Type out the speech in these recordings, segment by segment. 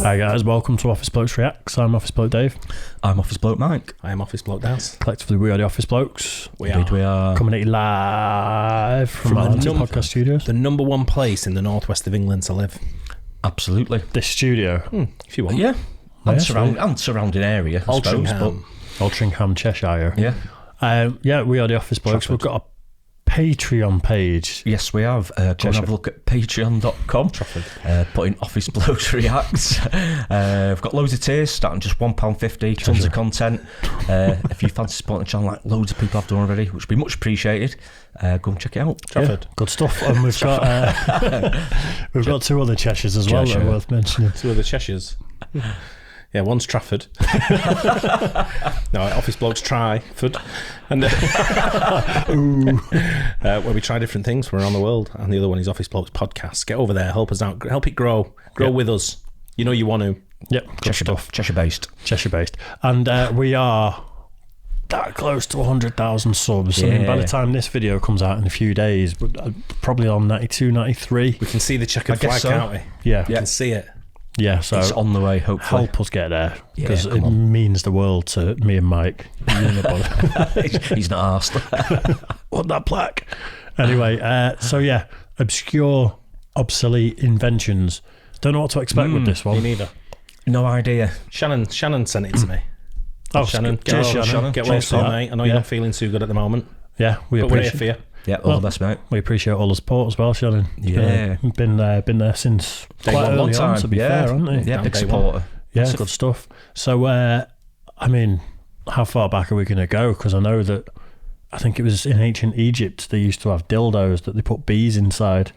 Hi guys, welcome to Office Blokes Reacts. I'm Office Bloke Dave. I'm Office Bloke Mike. I am Office Bloke Daz. Collectively, we are the Office Blokes. We are coming at you live from our podcast studios. The number one place in the northwest of England to live. Absolutely. This studio, if you want. Yeah. And, Yes, surrounding area, I suppose. Altrincham, Cheshire. Yeah. We are the Office Blokes. Trafford. We've got a Patreon page. Yes, we have. Go and have a look at patreon.com. Put in Office Blokes Reacts. We've got loads of tiers, starting just £1.50, tons of content. If you fancy supporting the channel, like loads of people have done already, which would be much appreciated, go and check it out. Trafford. Yeah, good stuff. And we've got two other Cheshires as well that are worth mentioning. Two other Cheshires. Yeah, one's Trafford. No, Office Blokes Tryford. And where we try different things from around the world. And the other one is Office Blokes Podcast. Get over there, help us out, help it grow with us. You know you want to. Yep, good stuff. Cheshire based. And we are that close to 100,000 subs. I mean, by the time this video comes out in a few days, probably on 92, 93. We can see the checkered flag, can't we? Yeah. We can see it. Yeah, so it's on the way, hopefully. Help us get there, because Yeah, it means the world to me and Mike. He's not asked. Want that plaque? Anyway, so yeah, obscure, obsolete inventions. Don't know what to expect with this one. Me neither. No idea. Shannon sent it to me. Oh, Shannon, cheers, Shannon. Get well soon, mate. I know you're not feeling too good at the moment. Yeah, But we're here for you. Yeah, all the best, mate. We appreciate all the support as well, Shannon. Been there since quite early on, to be fair, hasn't he? Yeah, big supporter. Yeah, good stuff. So, I mean, how far back are we going to go? Because I know that, I think it was in ancient Egypt, they used to have dildos that they put bees inside.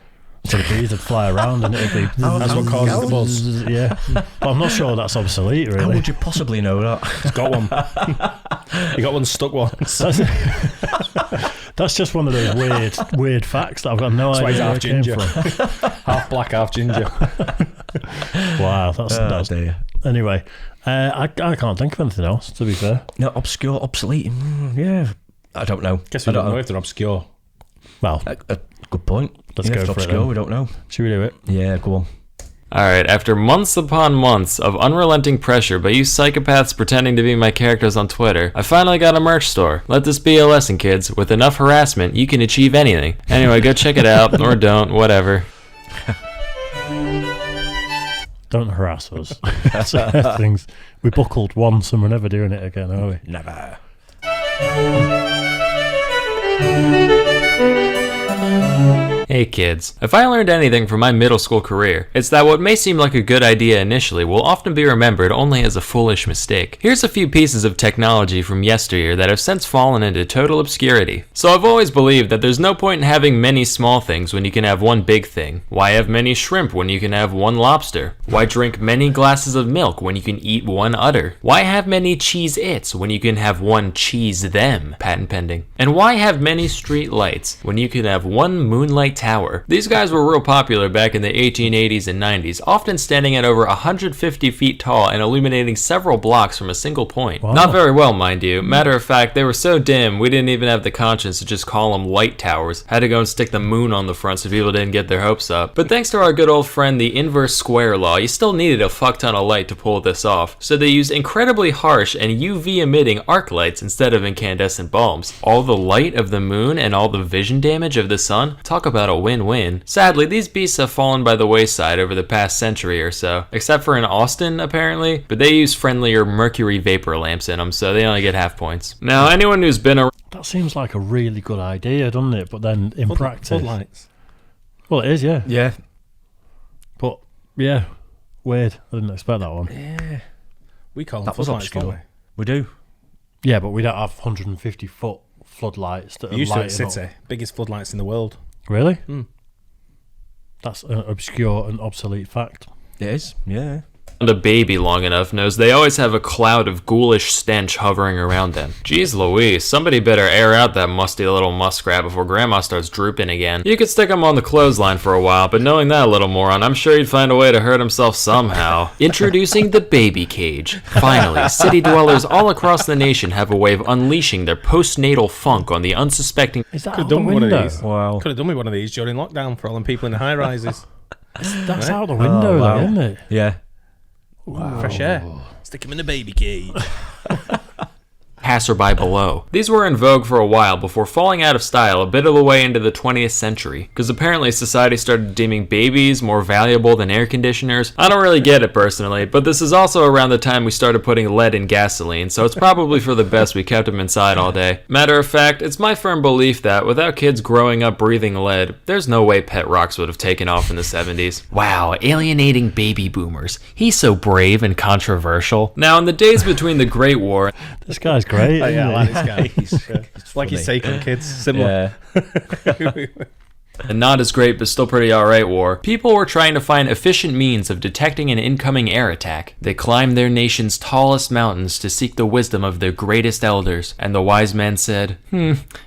So the bees would fly around and it'd be... That's what causes the buzz. Yeah. But I'm not sure that's obsolete, really. How would you possibly know that? He's got one. He got one stuck once. That's just one of those weird facts that I've got no idea where it came from. Half black, half ginger. Wow, that's dear. Anyway, I can't think of anything else, to be fair. No, obscure, obsolete. Yeah. I don't know. Guess we don't know if they're obscure. Well, a good point. Let's go for obscure, it then. we don't know. Should we do it? Yeah, go on. Alright, after months upon months of unrelenting pressure by you psychopaths pretending to be my characters on Twitter, I finally got a merch store. Let this be a lesson, kids. With enough harassment, you can achieve anything. Anyway, go check it out, or don't, whatever. Don't harass us. Things. We buckled once and we're never doing it again, are we? Never. Hey kids, if I learned anything from my middle school career, it's that what may seem like a good idea initially will often be remembered only as a foolish mistake. Here's a few pieces of technology from yesteryear that have since fallen into total obscurity. So I've always believed that there's no point in having many small things when you can have one big thing. Why have many shrimp when you can have one lobster? Why drink many glasses of milk when you can eat one udder? Why have many cheese-its when you can have one cheese-them? Patent pending. And why have many street lights when you can have one Moonlight tower? These guys were real popular back in the 1880s and 90s, often standing at over 150 feet tall and illuminating several blocks from a single point. Wow. Not very well, mind you. Matter of fact, they were so dim, we didn't even have the conscience to just call them light towers. Had to go and stick the moon on the front so people didn't get their hopes up. But thanks to our good old friend, the inverse square law, you still needed a fuck ton of light to pull this off. So they used incredibly harsh and UV emitting arc lights instead of incandescent bulbs. All the light of the moon and all the vision damage of the sun, talk about a win-win. Sadly, these beasts have fallen by the wayside over the past century or so, except for in Austin, apparently, but they use friendlier mercury vapor lamps in them, so they only get half points. Now, anyone who's been around... That seems like a really good idea, doesn't it? But then in practice... Floodlights. Well, it is, yeah. Yeah. But, yeah, weird. I didn't expect that one. Yeah. We call them That was floodlights, don't obscure. We do. Yeah, but we don't have 150-foot floodlights that we? are Used to at lighting City. up. Biggest floodlights in the world. Really? That's an obscure and obsolete fact. It is, yeah. A baby long enough knows they always have a cloud of ghoulish stench hovering around them. Jeez Louise, somebody better air out that musty little muskrat before Grandma starts drooping again. You could stick him on the clothesline for a while, but knowing that little moron, I'm sure he'd find a way to hurt himself somehow. Introducing the baby cage. Finally, city dwellers all across the nation have a way of unleashing their postnatal funk on the unsuspecting... Is that Could out have the done one of window? these. Wow. Could have done with one of these during lockdown for all them people in the high rises. That's out the window, wow. though, isn't it? Yeah. Fresh air. Stick him in the baby cage. Passerby below. These were in vogue for a while before falling out of style a bit of the way into the 20th century, because apparently society started deeming babies more valuable than air conditioners. I don't really get it personally, but this is also around the time we started putting lead in gasoline, so it's probably for the best we kept them inside all day. Matter of fact, it's my firm belief that without kids growing up breathing lead, there's no way pet rocks would have taken off in the 70s. Wow, alienating baby boomers. He's so brave and controversial. Now, in the days between the Great War... This guy's great. Oh, yeah, I like this guy. It's like he's taking kids. Similar. Yeah. And not as great but still pretty alright war, people were trying to find efficient means of detecting an incoming air attack. They climbed their nation's tallest mountains to seek the wisdom of their greatest elders, and the wise men said,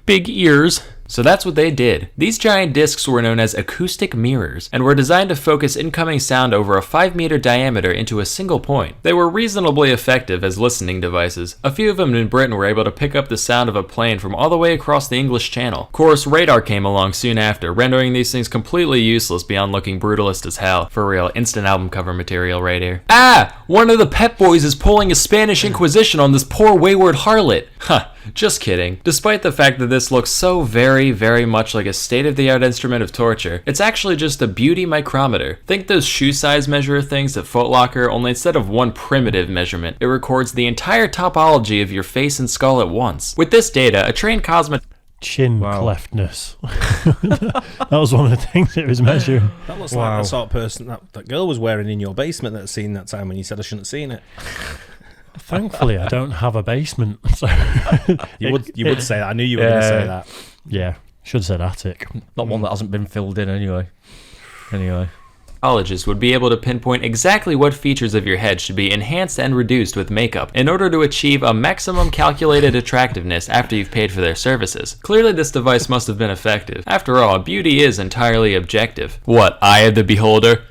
big ears. So that's what they did. These giant discs were known as acoustic mirrors, and were designed to focus incoming sound over a 5-meter diameter into a single point. They were reasonably effective as listening devices. A few of them in Britain were able to pick up the sound of a plane from all the way across the English Channel. Of course, radar came along soon after, rendering these things completely useless beyond looking brutalist as hell. For real, instant album cover material right here. Ah! One of the Pep Boys is pulling a Spanish Inquisition on this poor wayward harlot. Huh. Just kidding. Despite the fact that this looks so very, very much like a state-of-the-art instrument of torture, it's actually just a beauty micrometer. Think those shoe size measure things at Foot Locker, only instead of one primitive measurement, it records the entire topology of your face and skull at once. With this data, a trained chin cleftness. That was one of the things it was measuring. That looks like the sort of person that girl was wearing in your basement that seen that time when you said I shouldn't have seen it. Thankfully, I don't have a basement. So you would say that. I knew you were going to say that. Yeah, should have said attic. Not one that hasn't been filled in anyway. Psychologists would be able to pinpoint exactly what features of your head should be enhanced and reduced with makeup in order to achieve a maximum calculated attractiveness after you've paid for their services. Clearly this device must have been effective. After all, beauty is entirely objective. What, eye of the beholder?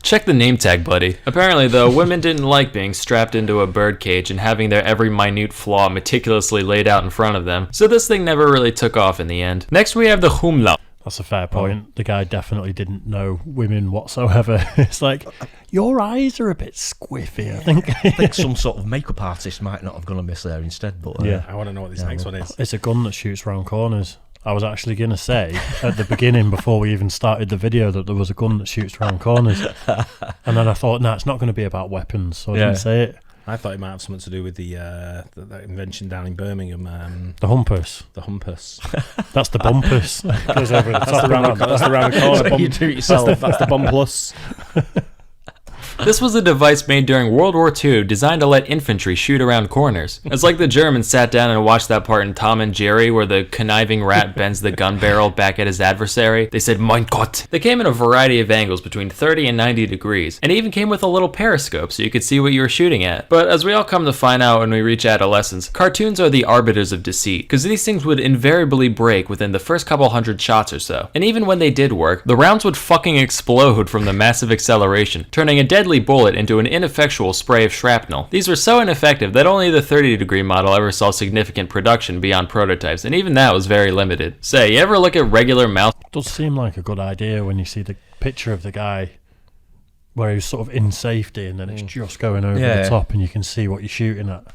Check the name tag, buddy. Apparently though, women didn't like being strapped into a bird cage and having their every minute flaw meticulously laid out in front of them, so this thing never really took off in the end. Next we have the Humla. That's a fair point. The guy definitely didn't know women whatsoever. It's like, your eyes are a bit squiffy, I think. I think some sort of makeup artist might not have gone amiss there instead, but... yeah. I want to know what this next one is. It's a gun that shoots round corners. I was actually going to say, at the beginning, before we even started the video, that there was a gun that shoots round corners. And then I thought, no, it's not going to be about weapons, so I didn't say it. I thought it might have something to do with the invention down in Birmingham. The humpus. The humpus. That's the bumpus. Goes over the top. That's the round corner. You do it yourself. That's the bum plus. This was a device made during World War II designed to let infantry shoot around corners. It's like the Germans sat down and watched that part in Tom and Jerry where the conniving rat bends the gun barrel back at his adversary. They said, Mein Gott. They came in a variety of angles between 30 and 90 degrees, and even came with a little periscope so you could see what you were shooting at. But as we all come to find out when we reach adolescence, cartoons are the arbiters of deceit, because these things would invariably break within the first couple hundred shots or so. And even when they did work, the rounds would fucking explode from the massive acceleration, turning a deadly bullet into an ineffectual spray of shrapnel. These were so ineffective that only the 30-degree model ever saw significant production beyond prototypes, and even that was very limited. Say, you ever look at regular mouse... It does seem like a good idea when you see the picture of the guy where he's sort of in safety and then it's just going over the top and you can see what you're shooting at.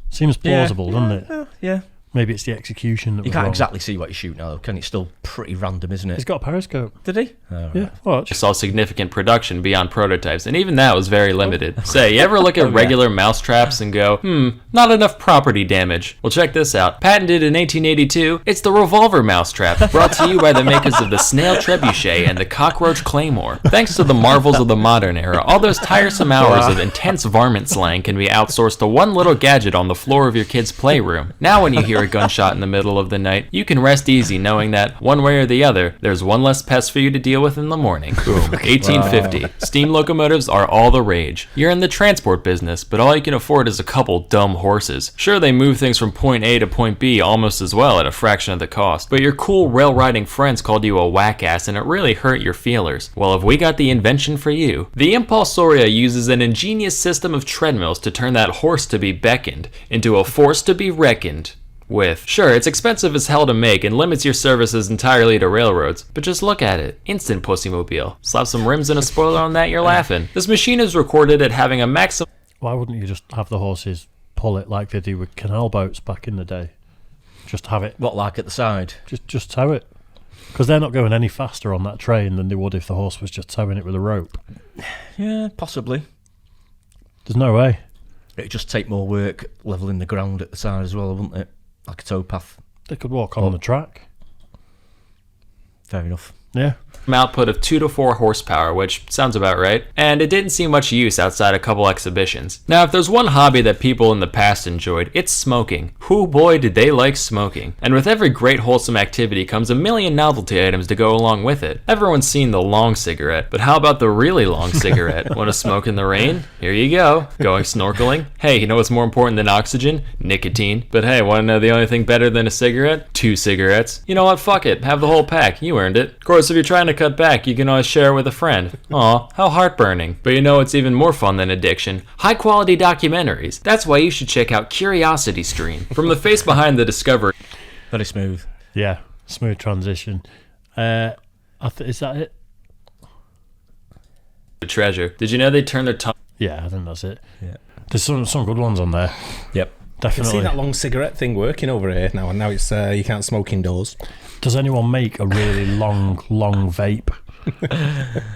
Seems plausible, doesn't it? Yeah. Maybe it's the execution that You was can't wrong. exactly see what you're shooting at, though, can it? Still pretty random, isn't it? He's got a periscope. Did he? Oh, right. Yeah, watch. saw significant production beyond prototypes, and even that was very limited. Say, you ever look at regular mouse traps and go, not enough property damage? Well, check this out. Patented in 1882, it's the Revolver mousetrap, brought to you by the makers of the Snail Trebuchet and the Cockroach Claymore. Thanks to the marvels of the modern era, all those tiresome hours of intense varmint slang can be outsourced to one little gadget on the floor of your kid's playroom. Now when you hear a gunshot in the middle of the night, you can rest easy knowing that, one way or the other, there's one less pest for you to deal with in the morning. Boom. 1850. Steam locomotives are all the rage. You're in the transport business, but all you can afford is a couple dumb horses. Sure, they move things from point A to point B almost as well at a fraction of the cost, but your cool rail-riding friends called you a whack-ass and it really hurt your feelers. Well, have we got the invention for you? The Impulsoria uses an ingenious system of treadmills to turn that horse to be beckoned into a force to be reckoned with. Sure, it's expensive as hell to make and limits your services entirely to railroads, but just look at it. Instant pussymobile. Slap some rims and a spoiler on that, you're laughing. This machine is recorded at having a maximum... Why wouldn't you just have the horses pull it like they do with canal boats back in the day? Just have it. What, like at the side? Just tow it. Because they're not going any faster on that train than they would if the horse was just towing it with a rope. Yeah, possibly. There's no way. It'd just take more work levelling the ground at the side as well, wouldn't it? Like a towpath. They could walk on the track. Fair enough. Yeah. Output of 2 to 4 horsepower, which sounds about right, and it didn't see much use outside a couple exhibitions. Now, if there's one hobby that people in the past enjoyed, it's smoking. Whoo boy did they like smoking. And with every great wholesome activity comes a million novelty items to go along with it. Everyone's seen the long cigarette, but how about the really long cigarette? Want to smoke in the rain? Here you go. Going snorkeling? Hey, you know what's more important than oxygen? Nicotine. But hey, want to know the only thing better than a cigarette? 2 cigarettes. You know what? Fuck it. Have the whole pack. You earned it. Of course, if you're trying to cut back, you can always share with a friend. Aw, how heartburning. But you know what's even more fun than addiction? High quality documentaries. That's why you should check out Curiosity Stream. From the face behind the discovery. Very smooth. Yeah. Smooth transition. Is that it? The treasure. Did you know they turned their tongue? Yeah, I think that's it. Yeah. There's some good ones on there. Yep. I can Definitely. see that long cigarette thing working over here now, and now it's you can't smoke indoors. Does anyone make a really long vape?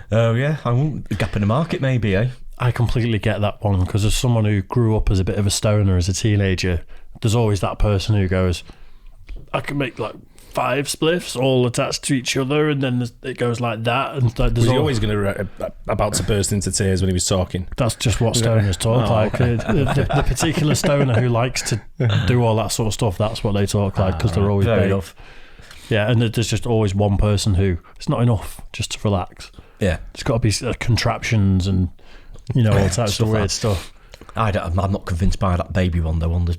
Oh, yeah. I won't. A gap in the market, maybe, eh? I completely get that one, because as someone who grew up as a bit of a stoner as a teenager, there's always that person who goes, I can make like 5 spliffs all attached to each other, and then it goes like that. And there's Was he always going to about to burst into tears when he was talking? That's just what stoners talk like. Okay. The particular stoner who likes to do all that sort of stuff, that's what they talk like, because they're always Fair big. enough. Yeah, and there's just always one person who, it's not enough just to relax. Yeah. It's got to be contraptions and, all types of weird stuff. I'm not convinced by that baby one, though, on the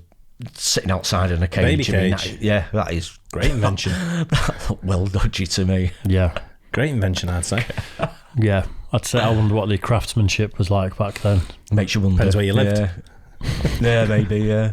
sitting outside in a cage. Baby I cage. mean, that is Great invention. that looked well dodgy to me. Yeah. Great invention, I'd say. Yeah. I'd say I wonder what the craftsmanship was like back then. Makes you wonder. Depends where you lived. Yeah, maybe, yeah.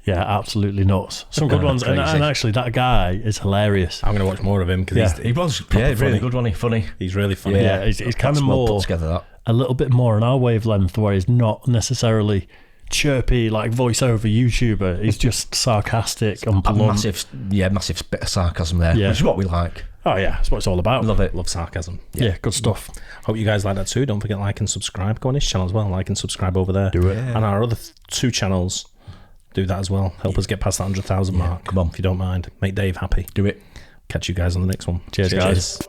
Yeah, absolutely nuts. Some good ones. And Crazy. actually, that guy is hilarious. I'm going to watch more of him because He was proper really funny. good, wasn't he? Funny. He's really funny. Yeah, he's kind of Well more, put together, that. a little bit more on our wavelength, where he's not necessarily chirpy like voiceover YouTuber. He's just sarcastic and A blunt. massive bit of sarcasm there, Yeah. which is what we like. Oh yeah, that's what it's all about. Love it. Love sarcasm. Yeah, good stuff. Hope you guys like that too. Don't forget to like and subscribe. Go on his channel as well. Like and subscribe over there. Do it. And our other 2 channels, do that as well. Help us get past that 100,000 mark. come on. If you don't mind. Make Dave happy. Do it. Catch you guys on the next one. Cheers, guys.